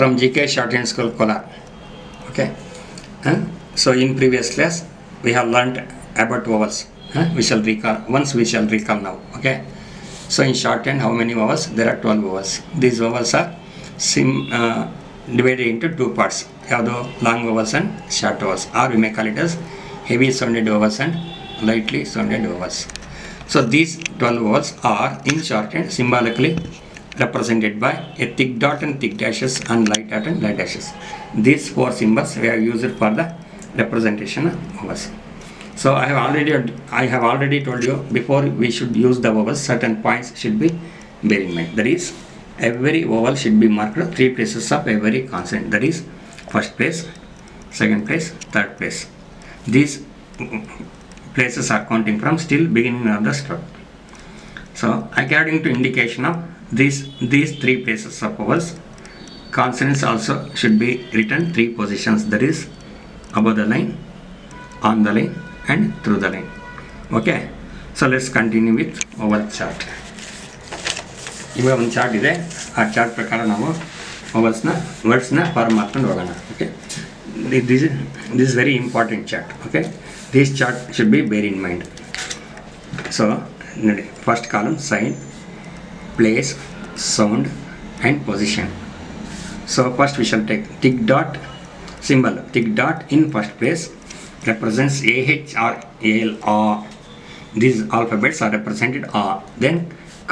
from GK Shorthand School Kolar. Okay. So in previous class we have learnt about vowels. We shall recall once. We shall recall now. Okay. So in shorthand, how many vowels? There are 12 vowels. These vowels are divided into two parts. You have the long vowels and short vowels, or we may call it as heavy sounded vowels and lightly sounded vowels. So these 12 vowels are in shorthand symbolically represented by a thick dot and thick dashes and light dot and light dashes. These four symbols we have used for the representation of vowels. So I have already told you, before we should use the vowels, certain points should be bear in mind. That is, every vowel should be marked 3 places of every consonant. That is, first place, second place, third place. These places are counting from still beginning of the stroke. So according to indication of these 3 places of vowels, consonants also should be written 3 positions. That is, above the line, on the line, and through the line. Okay. So let's continue with vowel chart. ಇವಾಗ ಒಂದು chart ಇದೆ. ಆ chart ಪ್ರಕಾರ ನಾವು ವರ್ಡ್ಸ್ನ form ಮಾಡ್ಕೊಂಡು ಹೋಗೋಣ. Okay. This is very important chart. Okay. This chart should be bear in mind. So ನೋಡಿ, first column sign, place, sound and position. So first we shall take tick dot symbol. Tick dot in first place represents AH or AL or. These alphabets are represented R. Then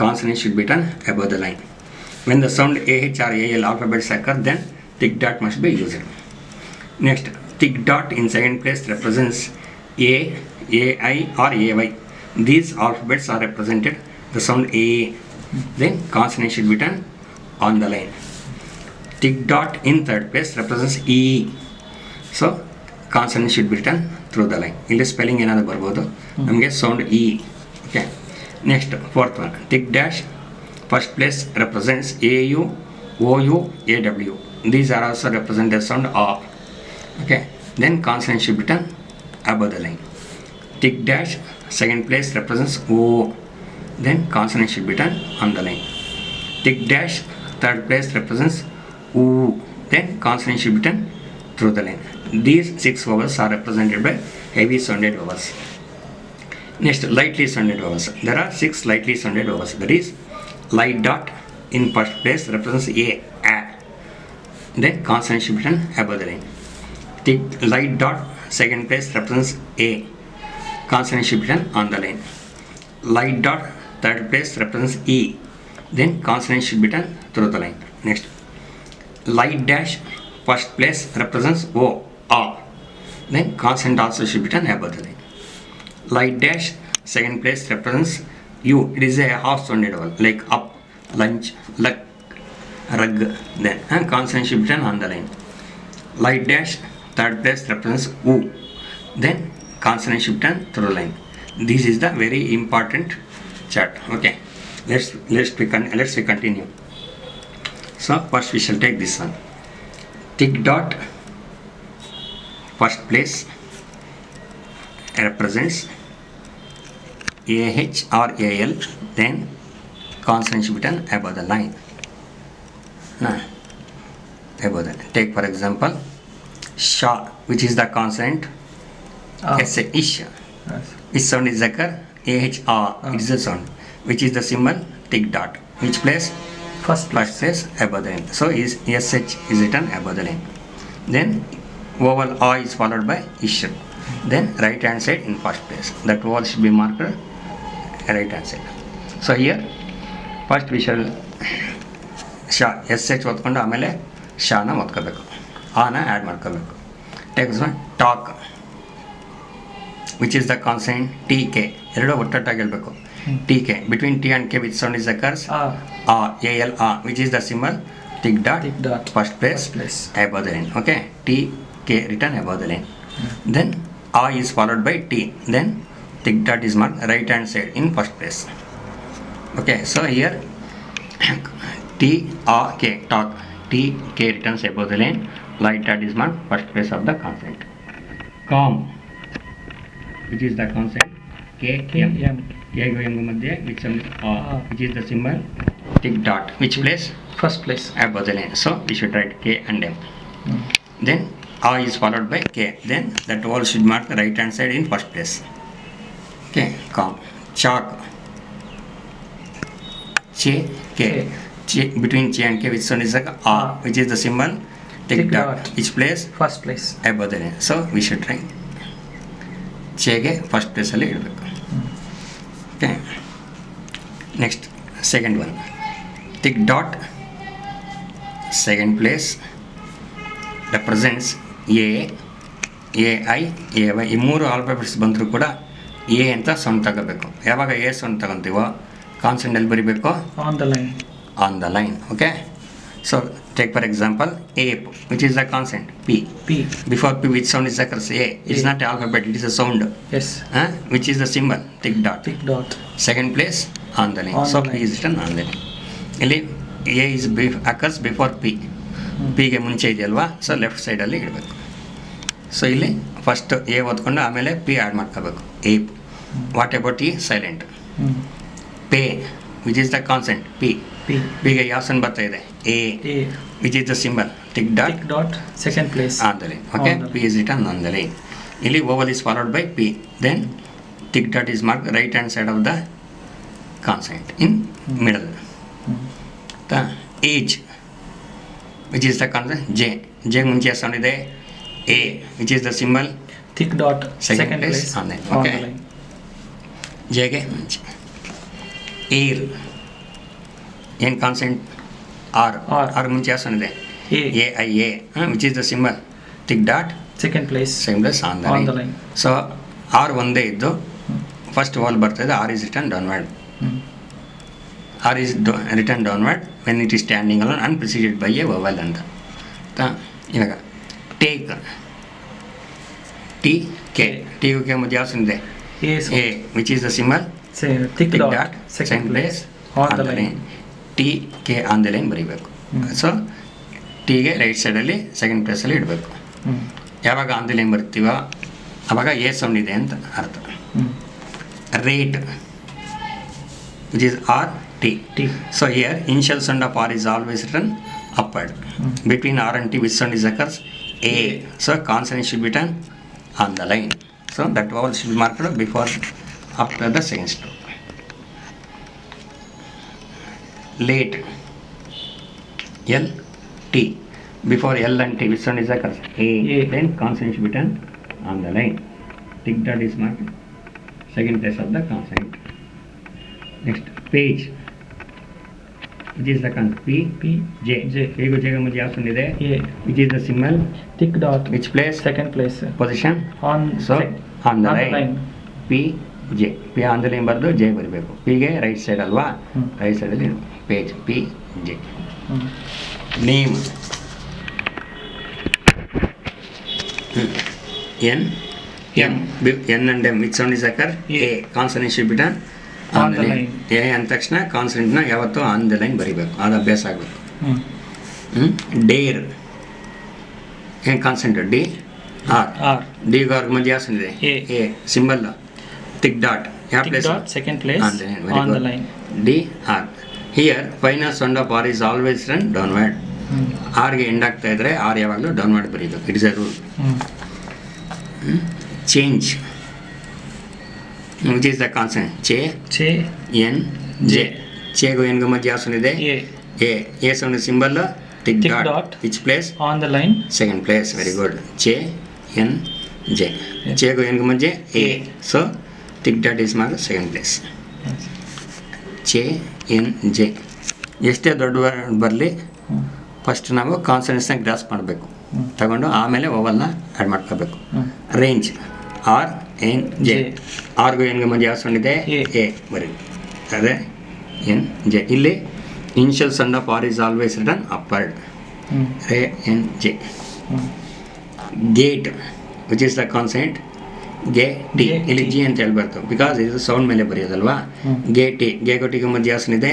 consonant should be done above the line. When the sound AH or AL alphabets occur, then tick dot must be used. Next, tick dot in second place represents A, AI or AY. These alphabets are represented the sound A. Then consonant should be done on the line. Tick dot in third place represents E. So consonant should be written through the line. ಇಲ್ಲಿ spelling ಏನಾದರೂ ಬರ್ಬೋದು, ನಮಗೆ sound E. Okay. Next fourth one, tick dash first place represents AU, OU, AW. These are also represented sound R. Okay. Then consonant should be written above the line. Tick dash second place represents O. Then consonant should be written on the line. Tick dash third place represents U. Then consonant should be written through the line. These 6 vowels are represented by heavy sounded vowels. Next, lightly sounded vowels. There are 6 lightly sounded vowels. That is, light dot in first place represents A. Then consonant should be written above the line. Tick light dot second place represents A. Consonant should be written on the line. Light dot third place represents E. Then consonant should be written through the line. Next, light dash first place represents O, R. Then consonant also should be written above the line. Light dash second place represents U. It is a half sounded vowel like up, lunch, luck, rug. Then consonant should be written on the line. Light dash third place represents U. Then consonant should be written through the line. This is the very important chart. Okay. Let's continue. So first we shall take this one. Tick dot first place represents AH or AL. Then consonant should be written above the line. Above the line. Take for example Sha, which is the consonant. S, ish. Which sound is occur? AH R. It is the sound. Which is the symbol? Tick dot. Which place? First place above the line. So SH is written above the line. Then vowel A is followed by ish. Then right hand side in first place. That vowel should be marked right hand side. So here first we shall Sha, SH ಓದ್ಕೊಂಡು ಆಮೇಲೆ ಶಾನ ಓದ್ಕೋಬೇಕು, ಆನ add ಮಾಡ್ಕೋಬೇಕು. Text one talk, which is the consonant TK. ಎರಡು ಒಟ್ಟೊಟ್ಟಾಗಿ ಹೇಳ್ಬೇಕು. TK. Between T and K, which sound is occurs? R. AL R, which is the symbol? Tick dot. First place. Above the line. Okay. TK written above the line. Then A is followed by T. Then tick dot is marked right hand side in first place. Okay. So here TK talk. TK returns above the line. Light dot is marked first place of the consonant. Calm, which is the consonant? KM. K go M madhya, which is the symbol? Tick dot. Which place? First place. above the line. So we should write K and M. Then A is followed by K. Then that vowel should mark the right hand side in first place. Okay, calm. Chalk. Ch, K. Ch, between Ch and K, which sound is like A, which is the symbol. Tick dot. Which place? First place. Above the line. So we should write Che ಗೆ first ಪ್ಲೇಸಲ್ಲಿ ಇಡಬೇಕು. Okay, next second one tick dot second place represents A I A Y. ಈ ಮೂರು alphabets ಬಂದರೂ ಕೂಡ A ಅಂತ sound ತಗೋಬೇಕು. ಯಾವಾಗ ಎ ಸೌಂಡ್ ತಗೊತೀವೋ ಕಾನ್ಸೆಂಟ್ ಎಲ್ಲಿ ಬರೀಬೇಕು? On the line. On the line. Okay, so take for example ape, which is the consonant p. Before p, which sound is occurs? A. It is not alphabet, it is a sound. Yes. Which is the symbol? Tick dot. Second place on the line. So p is written on the line. ಇಲ್ಲಿ a is occurs before p. p ಗೆ ಮುಂಚೆ ಇದೆಯಲ್ವಾ, so left ಸೈಡಲ್ಲಿ ಇಡಬೇಕು. So ಇಲ್ಲಿ first A ಓದ್ಕೊಂಡು ಆಮೇಲೆ P add ಮಾಡ್ಕೋಬೇಕು. ಏಪ್. ವಾಟ್ ಅಬೌಟ್ ಈ silent? Pay, which is the consonant? P. ಪಿಗೆ ಯಾವ ಸೌಂಡ್ ಬರ್ತಾ ಇದೆ? A. Which is the symbol? Tick dot second place on the line. Okay, P is written on the line. ಇಲ್ಲಿ oval is followed by P. Then tick dot is mark right hand side of the consonant in middle. The age, which is the consonant? J. J ಮುಂಚೆ sound ಇದೆ A, which is the symbol? Tick dot second place on line. Okay, ಜೆಗೆ ಮುಂಚೆ. Air, ಏನು constant? R. R ಮುಂಚೆ ಯಾವ sound ಇದೆ? A I A, which is the symbol? Tick dot second place on the line. So R ಒಂದೇ ಇದ್ದು first ವಾಲ್ ಬರ್ತಾಯಿದೆ. R is return downward. R is return downward when it is standing alone and preceded by a vowel ಅಂತ. ಇವಾಗ take, T K. T K ಮುಂದೆ ಯಾವ sound ಇದೆ? A, which is the symbol? Tick dot second place on the line. T K on the line ಬರೀಬೇಕು. So ಟಿಗೆ right ಸೈಡಲ್ಲಿ second ಪ್ಲೇಸಲ್ಲಿ ಇಡಬೇಕು. ಯಾವಾಗ ಆನ್ ದ ಲೈನ್ ಬರ್ತೀವೋ ಆವಾಗ ಎ ಸೌಂಡ್ ಇದೆ ಅಂತ ಅರ್ಥ. Rate, which is R T. So here initial sound of R is always written upward. Between R and T, which sound is occurs? A. So consonant should be written on the line. So that vowel should be marked before, after the second stroke. Late, L T. Before L and T, which sound is occurs? A. Then consonant should be written on the line. Tick dot is marked second place of the consonant. Next, page, which is the consonant? P, J. P को J का मुझे option they. A. Which is the symbol? Tick dot. Which place? Second place. Position? On. So on the line. P, J. P on the line ಬರ್ದು J ಬರಬೇಕು. P ಗೆ right side ಅಲ್ವಾ? Right side ಅಲ್ಲಿ page. P, J. Name. N, M. N and M. Which sound is occur? A. Consonant should be done on the line. A ಅಂದ ತಕ್ಷಣ ಕಾನ್ಸನೆಂಟ್ನ ಯಾವತ್ತೂ on the line ಬರೀಬೇಕು. ಅದು ಅಭ್ಯಾಸ ಆಗಬೇಕು. ಡೇರ್, ಏನು consonant? D R. D R ಮಧ್ಯೆ ಯಾವ ಇದೆ? ಎ. Symbol tick dot. ಯಾವ place? Second place on the line. D R. Here final sound of R is always run downward. ಆರ್ಗೆ ಎಂಡ್ ಆಗ್ತಾ ಇದ್ರೆ ಆರ್ ಯಾವಾಗಲೂ ಡೌನ್ವರ್ಡ್ ಬರೀಬೇಕು. It is a rule. Change, which is the consonant? Ch, N, J. Ch go N go ಮಧ್ಯೆ ಯಾವ sound ಇದೆ? A. A sound symbol tick dot. Which place? On the line. Second place. Very good. Ch, N, J. Ch go N go ಮಧ್ಯೆ A. So tick dot is marked second place. Ch, N, J. ಎಷ್ಟೇ ದೊಡ್ಡ ಬರಲಿ first ನಾವು ಕಾನ್ಸನೆಂಟ್ಸ್ನ gross ಮಾಡಬೇಕು. ತಗೊಂಡು ಆಮೇಲೆ ಓವಲ್ನ add ಮಾಡ್ಕೋಬೇಕು. Range, R N J. ಆರ್ಗೂ ಎನ್ಗೆ ಮಧ್ಯೆ ಯಾವ ಸೌಂಡ್ ಇದೆ? ಎ ಬರೀ. ಅದೇ ಎನ್ ಜೆ. ಇಲ್ಲಿ initial sound of R is always written upward. Ray N J. Gate, which is the consonant? G T. ಇಲ್ಲಿ ಜಿ ಅಂತ ಹೇಳ್ಬಾರ್ದು, ಬಿಕಾಸ್ ಇದು ಸೌಂಡ್ ಮೇಲೆ ಬರೆಯೋದಲ್ವಾ. ಗೆ ಟಿ. ಗೆ ಟಿಗೆ ಮಧ್ಯೆ ಯಾವ ಸೌಂಡ್ ಇದೆ?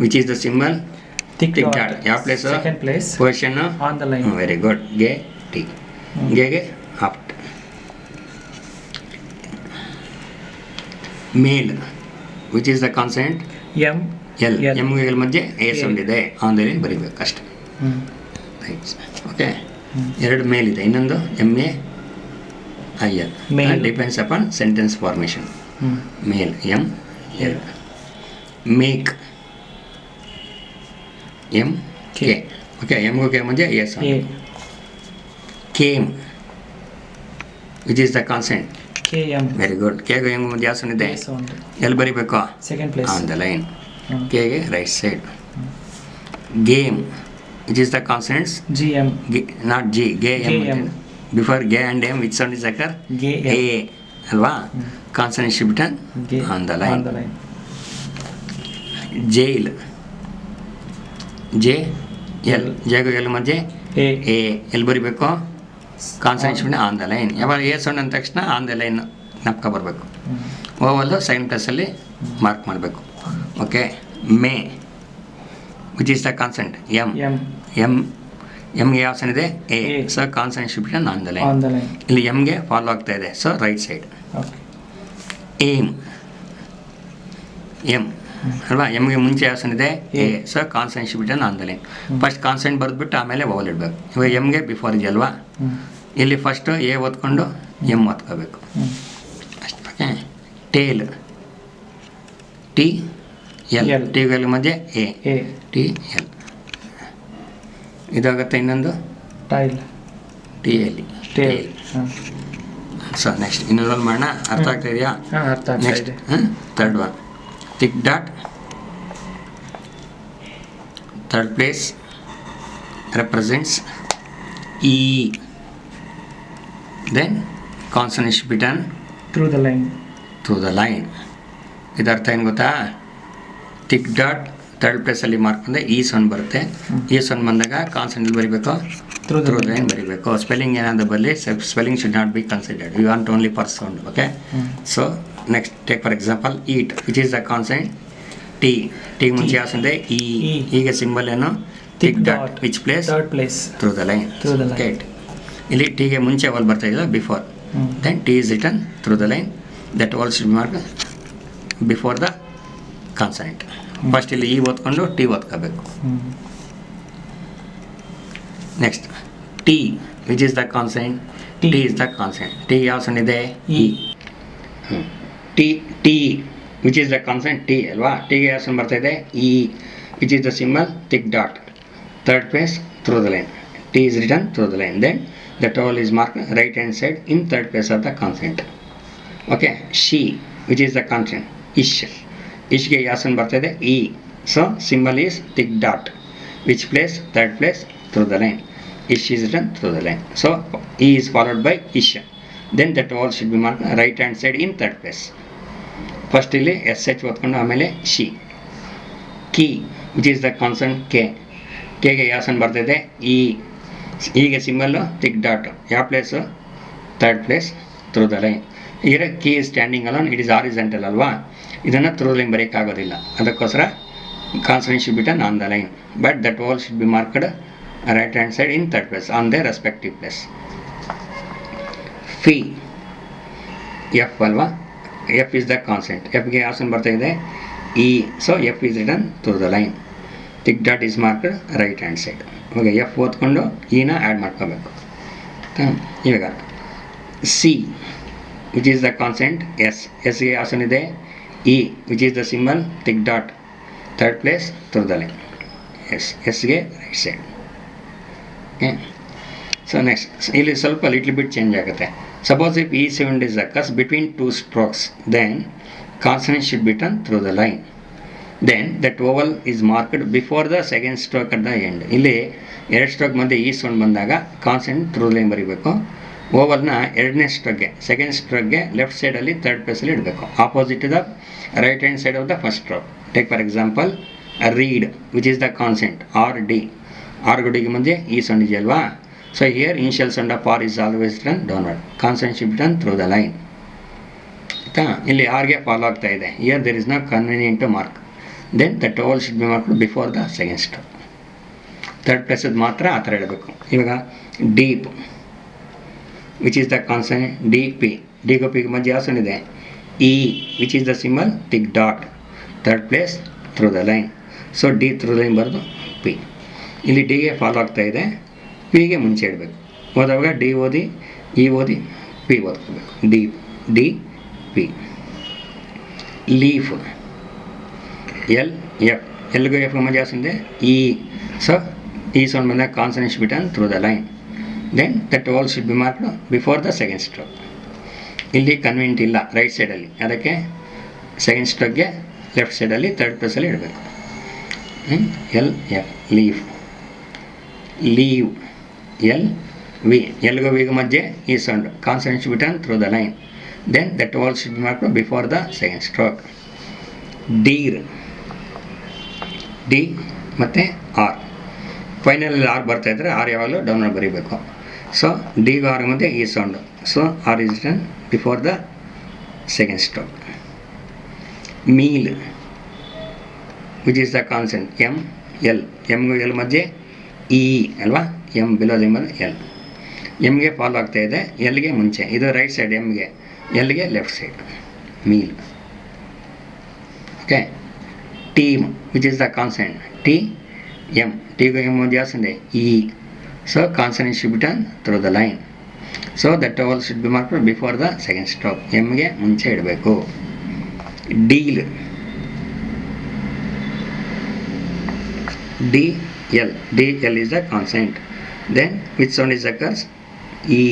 Which is the symbol? Tick dot. ಯಾವ place? Second place. Position on the line. Very good. G T. ಗೆಗೆ up. Male, which is the consonant? M. L L. ಎಮ್ಗೆ ಎಲ್ ಮಧ್ಯೆ ಎ A. ಸೌಂಡ್ ಇದೆ on the line ಬರೀಬೇಕು ಅಷ್ಟೇ. Right. Okay, ಎರಡು ಮೇಲಿದೆ, ಇನ್ನೊಂದು M A I L. Male. Depends upon sentence formation. Male M L. Make M K. Okay, ಎಮ್ಗೂ K ಮಧ್ಯೆ A A. Sound. Came which is the consonant. KM. Very good. ಕೆಗೆ M ಮಧ್ಯೆ ಯಾವ sound ಇದೆ? A sound. ಎಲ್ಲಿ ಬರೀಬೇಕು? Second place. On the line. Hmm. ಕೆಗೆ right side. Game which is the consonants. GM. Not G, G M. GM. Before G and M which sound is occur? GM. A ಅಲ್ವಾ? Consonant shift G. On the line. On the line. Jail J L. ಜೆಗೂ L ಮಧ್ಯೆ A. A. ಎಲ್ಲಿ ಬರೀಬೇಕು? Consonant shift on the line. ಯಾವಾಗ A sound ಅಂದ ತಕ್ಷಣ on the line ನಪ್ಕ ಬರಬೇಕು. ಓವಲ್ಲು ಸೆಕೆಂಡ್ ಪ್ಲೇಸಲ್ಲಿ ಮಾರ್ಕ್ ಮಾಡಬೇಕು. Okay, may which is the consonant. M. M. M ಎಮ್ಗೆ ಯಾವ ಸೌಂಡ್ ಇದೆ? A. A. So consonant shift on the On line. the line. ಇಲ್ಲಿ ಎಮ್ಗೆ ಫಾಲೋ ಆಗ್ತಾ ಇದೆ, so right side. Okay. Aim M ಅಲ್ವಾ? ಎಮ್ಗೆ ಮುಂಚೆ ಯಾವ ಸೌಂಡ್ ಇದೆ? A. A. So consonant shift on the line. First consonant ಬರೆದ್ಬಿಟ್ಟು ಆಮೇಲೆ ವೌವಲ್ ಇಡಬೇಕು. ಇವಾಗ ಎಮ್ಗೆ ಬಿಫೋರ್ ಇದೆಯಲ್ವಾ, ಇಲ್ಲಿ ಫಸ್ಟು ಎ ಓದ್ಕೊಂಡು ಎಮ್ ಓದ್ಕೋಬೇಕು ಅಷ್ಟೇ. Okay, tail T L. L. T L ಮಧ್ಯೆ ಎ. A. T L. ಇದಾಗುತ್ತೆ ಇನ್ನೊಂದು Tile. T L. Tail. So next ಇನ್ನೊಂದು ಮಾಡೋಣ. ಅರ್ಥ ಆಗ್ತಾ ಇದೆಯಾ? ಅರ್ಥ ಆಗ್ತಾ ನೆಕ್ಸ್ಟ್ ಇದೆ. Third one. Tick dot third place represents E. Then consonant should be done Through the line. through the line. ಇದರ್ಥ ಏನು ಗೊತ್ತಾ? ಟಿಕ್ ಡಾಟ್ ಥರ್ಡ್ ಪ್ಲೇಸಲ್ಲಿ ಮಾರ್ಕ್ ಬಂದರೆ ಈ ಸೌಂಡ್ ಬರುತ್ತೆ. ಈ ಸೌಂಡ್ ಬಂದಾಗ ಕಾನ್ಸನೆಂಟ್ ಬರೀಬೇಕು, Through the ಥ್ರೂ ಲೈನ್ ಬರೀಬೇಕು. ಸ್ಪೆಲ್ಲಿಂಗ್ ಏನಾದರೂ ಬರಲಿ, spelling should not be considered. You want only for sound. Okay, so next take for example eat which is the consonant T. T ಮುಂಚೆ ಯಾವ sound ಇದೆ? E. E. ಈಗ symbol ಏನು? Thick tick dot dot. Which place? Third place. Through the line. Through the line. Okay. ಇಲ್ಲಿ ಟಿಗೆ ಮುಂಚೆ vowel ಬರ್ತಾ ಇಲ್ಲ, before. Then T is written through the line. That vowel should mark before the consonant. First ಇಲ್ಲಿ E ಓದ್ಕೊಂಡು T ಓದ್ಕೋಬೇಕು. Next T which is the consonant. T. T is the consonant. T ಯಾವ sound ಇದೆ? E. T T which is the consonant. T ಅಲ್ವಾ? ಟಿಗೆ ಯಾವ sound ಬರ್ತಾ ಇದೆ? E. Which is the symbol? Tick dot. Third place through the line. T is written through the line. Then the towel is marked right hand side in third place of the consonant. Okay, she which is the consonant. Ish. Ishಗೆ ಯಾವ sound ಬರ್ತಾ ಇದೆ? E. So symbol is tick dot. Which place? Third place through the line. Ish is written through the line. So E is followed by ish. Then the towel should be marked right hand side in third place. First ಇಲ್ಲಿ SH ಓದ್ಕೊಂಡು ಆಮೇಲೆ she. Key which is the consonant K. ಕೆಗೆ ಯಾವ sound ಬರ್ತಿದೆ? E. ಈಗ symbol tick dot. ಯಾವ place? Third place through the line. ಈಗ key standing alone, it is horizontal ಅಲ್ವಾ? ಇದನ್ನು ಥ್ರೂ ಲೈನ್ ಬರೆಯೋಕ್ಕಾಗೋದಿಲ್ಲ. ಅದಕ್ಕೋಸ್ಕರ consonant should be done on the line. But that vowel should be marked right hand side in third place on the respective place. Fee F ಅಲ್ವಾ? F is the consonant. ಎಫ್ಗೆ ಯಾವ sound ಬರ್ತಾ ಇದೆ? E. So F is written through the line. Tick dot is marked right hand side. Okay, F ಓದ್ಕೊಂಡು ಇನ add ಮಾಡ್ಕೋಬೇಕು. ಇವಾಗ see which is the consonant S. ಎಸ್ಗೆ ಯಾವ ಸೌಂಡ್ ಇದೆ? E. Which is the symbol? Tick dot. Third place through the line. S. ಎಸ್ಗೆ right side. Okay, so next ಇಲ್ಲಿ ಸ್ವಲ್ಪ ಲಿಟ್ಲ್ ಬಿಟ್ ಚೇಂಜ್ ಆಗುತ್ತೆ. ಸಪೋಸ್ ಇಫ್ ಈ sound is occurs between two strokes, then consonant should be done through the line. Then that vowel is marked before the second stroke at the end. ಇಲ್ಲಿ ಎರಡು stroke ಮಧ್ಯೆ ಈ sound ಬಂದಾಗ consonant through line ಬರೀಬೇಕು. ಓವಲ್ನ ಎರಡನೇ ಸ್ಟ್ರೋಕ್ಗೆ, second ಸ್ಟ್ರೋಕ್ಗೆ ಲೆಫ್ಟ್ ಸೈಡಲ್ಲಿ ಥರ್ಡ್ ಪ್ಲೇಸಲ್ಲಿ ಇಡಬೇಕು, opposite the right hand side of the first stroke. Take for example read which is the consonant R D. R ಗುಡಿಗೆ ಮುಂದೆ ಈ ಸೌಂಡ್ ಇದೆಯಲ್ವಾ? So here initial sound of R is always run downward. Consonant should be done through the line. ಆಯಿತಾ? ಇಲ್ಲಿ ಆರ್ಗೆ follow ಆಗ್ತಾ ಇದೆ. Here there is no convenient to mark. Then the toll should be marked before the second stroke. Third ಪ್ಲೇಸದ್ದು ಮಾತ್ರ ಆ ಥರ ಇಡಬೇಕು. ಇವಾಗ deep which is the consonant. D P. ಡಿಗೂ ಪಿಗೆ ಮಧ್ಯೆ ಯಾವ ಸೌಂಡ್ ಇದೆ? E. Which is the symbol? Tick dot. Third place through the line. So D through line ಬರೆದು ಪಿ. ಇಲ್ಲಿ ಡಿಗೆ ಫಾಲೋ ಆಗ್ತಾ ಇದೆ, ಪಿಗೆ ಮುಂಚೆ ಇಡಬೇಕು. ಹೋದಾಗ ಡಿ ಓದಿ, ಇ ಓದಿ, ಪಿ ಓದ್ಕೋಬೇಕು. D D P. Leaf L F. ಎಲ್ಗೂ ಎಫ್ ಮಧ್ಯ ಜಾಸ್ತಿ ಇ. ಸೊ ಈ ಸೌಂಡ್ ಬಂದಾಗ consonant should be done through the line. Then that vowel should be marked before the second stroke. ಇಲ್ಲಿ ಕನ್ವೆಂಟ್ ಇಲ್ಲ ರೈಟ್ ಸೈಡಲ್ಲಿ, ಅದಕ್ಕೆ ಸೆಕೆಂಡ್ ಸ್ಟ್ರೋಕ್ಗೆ ಲೆಫ್ಟ್ ಸೈಡಲ್ಲಿ ಥರ್ಡ್ ಪ್ಲೇಸಲ್ಲಿ ಇಡಬೇಕು. L F leaf. Leave L V. ಎಲ್ಗೂ ವಿಗೂ ಮಧ್ಯೆ ಈ sound consonant should be done through the line. Then that vowel should be marked before the second stroke. Dear. D ಮತ್ತು ಆರ್. ಫೈನಲಲ್ಲಿ ಆರ್ ಬರ್ತಾಯಿದ್ರೆ ಆರ್ ಯಾವಾಗಲೂ ಡೌನಲ್ಲಿ ಬರೀಬೇಕು. ಸೊ ಡಿಗೂ ಆರ್ ಮಧ್ಯೆ ಈ sound. So R is done before the second stroke. Meal which is the consonant M L. ಎಮ್ಗೂ ಎಲ್ ಮಧ್ಯೆ ಇ ಅಲ್ವಾ, ಎಮ್ ಬಿಲೋ ದ ಎಲ್. ಎಮ್ಗೆ ಫಾಲೋ ಆಗ್ತಾ ಇದೆ, ಎಲ್ಗೆ ಮುಂಚೆ. ಇದು ರೈಟ್ ಸೈಡ್ ಎಮ್ಗೆ, ಎಲ್ಗೆ left side. Meal. Okay. Team which is the consonant T M. ಟಿಗೂ ಎಮ್ ಮಧ್ಯ ಜಾಸ್ತಿ E. So consonant should be done through the line. So that vowel should be marked before the second stroke. ಎಮ್ಗೆ ಮುಂಚೆ ಇಡಬೇಕು. Deal. D L. D L is the consonant. Then which sound is occurs? E.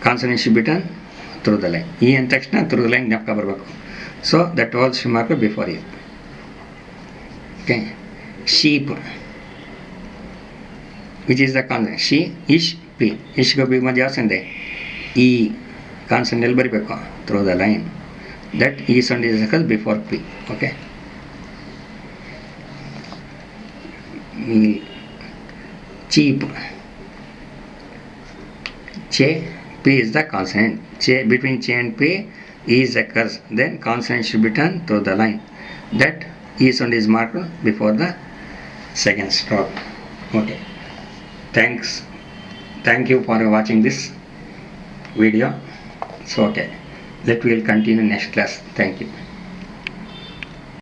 Consonant should be done through the line. E ಅಂದ ತಕ್ಷಣ through the line ಜ್ಞಾಪಕ ಬರಬೇಕು. So that all should mark before E. Okay. Sheep which is the consonant she ish p. ಇಶ್ಗೂ B ಮಧ್ಯ ಜಾಸ್ತಿ E. Consonant ಎಲ್ಲಿ ಬರೀಬೇಕು through the line. That E sound is occurs before P. Okay. Cheap. Che, P is the consonant. Che, between che and P is occurs. Then consonant should be done through the line. That E sound is marked before the second stroke. Okay. Thank you for watching this video. So okay, let we will continue next class. Thank you.